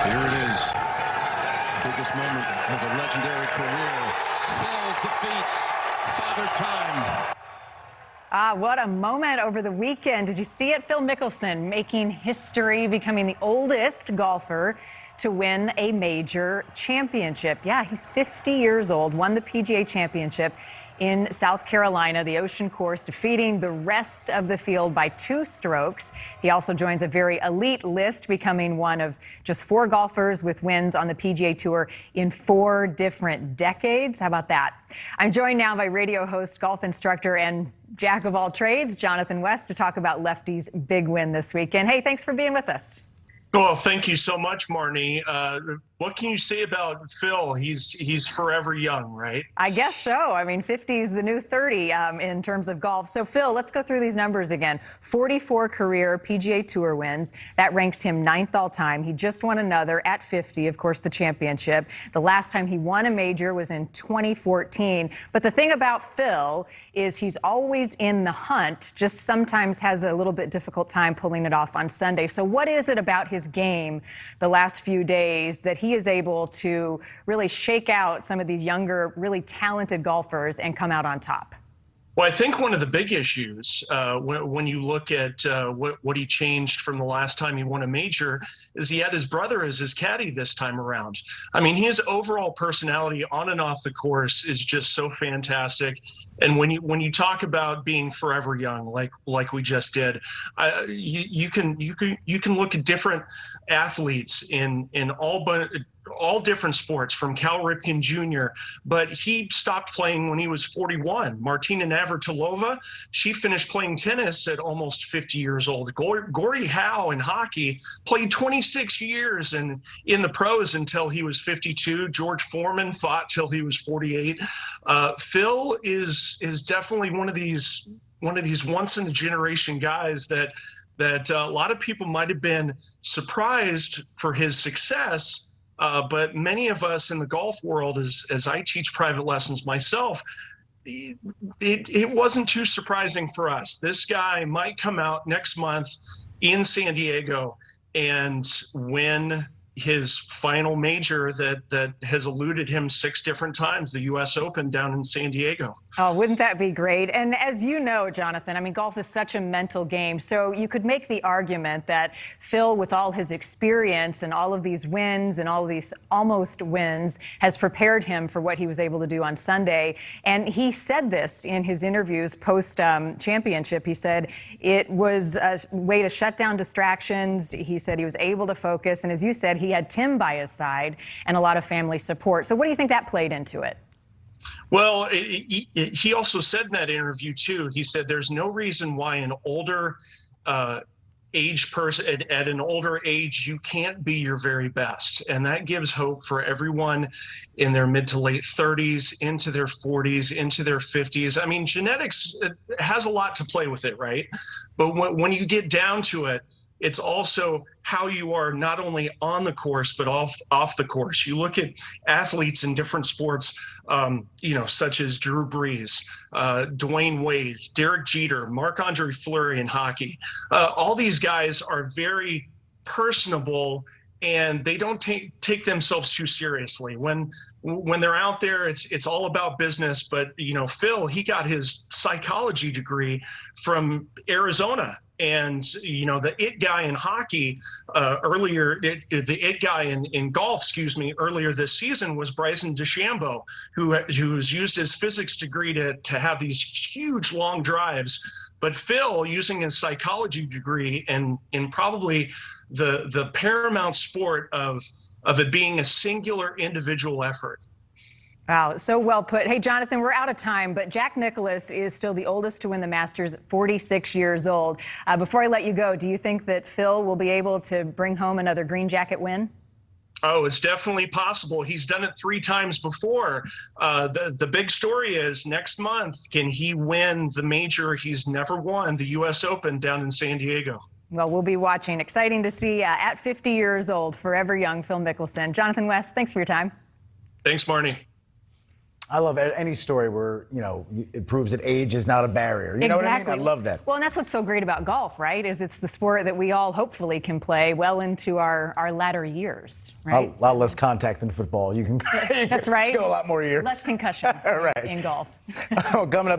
Here it is. Biggest moment of a legendary career. Phil defeats Father Time. What a moment over the weekend. Did you see it? Phil Mickelson making history, becoming the oldest golfer to win a major championship. Yeah, he's 50 years old, won the PGA Championship in South Carolina, the Ocean Course, defeating the rest of the field by 2 strokes. He also joins a very elite list, becoming one of just 4 golfers with wins on the PGA Tour in 4 different decades. How about that? I'm joined now by radio host, golf instructor, and jack of all trades, Jonathan West, to talk about Lefty's big win this weekend. Hey, thanks for being with us. Well, thank you so much, Marnie. What can you say about Phil? He's forever young, right? I guess so. I mean, 50 is the new 30 in terms of golf. So, Phil, let's go through these numbers again. 44 career PGA Tour wins. That ranks him 9th all time. He just won another at 50, of course, the championship. The last time he won a major was in 2014. But the thing about Phil is he's always in the hunt, just sometimes has a little bit difficult time pulling it off on Sunday. So what is it about his game the last few days that he is able to really shake out some of these younger, really talented golfers and come out on top? Well, I think one of the big issues when you look at what he changed from the last time he won a major is he had his brother as his caddy this time around. I mean, his overall personality on and off the course is just so fantastic. And when you talk about being forever young, like we just did, you can look at different athletes in all different sports, from Cal Ripken Jr., but he stopped playing when he was 41. Martina Navratilova, she finished playing tennis at almost 50 years old. Gordie Howe in hockey played 26 years in the pros until he was 52. George Foreman fought till he was 48. Phil is definitely one of these once in a generation guys that a lot of people might have been surprised for his success. But many of us in the golf world, as I teach private lessons myself, it wasn't too surprising for us. This guy might come out next month in San Diego and win his final major that has eluded him 6 different times, the U.S. Open down in San Diego. Oh, wouldn't that be great? And as you know, Jonathan, I mean, golf is such a mental game. So you could make the argument that Phil, with all his experience and all of these wins and all of these almost wins, has prepared him for what he was able to do on Sunday. And he said this in his interviews post-championship. He said it was a way to shut down distractions. He said he was able to focus. And as you said, he had Tim by his side and a lot of family support. So what do you think that played into it? Well, he also said in that interview, too, he said there's no reason why an older age person at an older age, you can't be your very best. And that gives hope for everyone in their mid to late 30s, into their 40s, into their 50s. I mean, genetics has a lot to play with it, right? But when you get down to it, it's also how you are not only on the course, but off the course. You look at athletes in different sports, such as Drew Brees, Dwayne Wade, Derek Jeter, Marc-Andre Fleury in hockey. All these guys are very personable, and they don't take themselves too seriously. When they're out there, it's all about business. But, Phil, he got his psychology degree from Arizona. And, the it guy in hockey the it guy in golf, earlier this season was Bryson DeChambeau, who's used his physics degree to have these huge long drives. But Phil, using his psychology degree and in probably the paramount sport of it being a singular individual effort. Wow, so well put. Hey, Jonathan, we're out of time, but Jack Nicklaus is still the oldest to win the Masters at 46 years old. Before I let you go, do you think that Phil will be able to bring home another green jacket win? Oh, it's definitely possible. He's done it 3 times before. The big story is next month, can he win the major he's never won, the U.S. Open down in San Diego? Well, we'll be watching. Exciting to see at 50 years old, forever young Phil Mickelson. Jonathan West, thanks for your time. Thanks, Marnie. I love any story where, it proves that age is not a barrier. You know what I mean? I love that. Well, and that's what's so great about golf, right? Is it's the sport that we all hopefully can play well into our latter years, right? A lot less contact than football. You can That's right. go a lot more years. Less concussions Right. in golf. Coming up.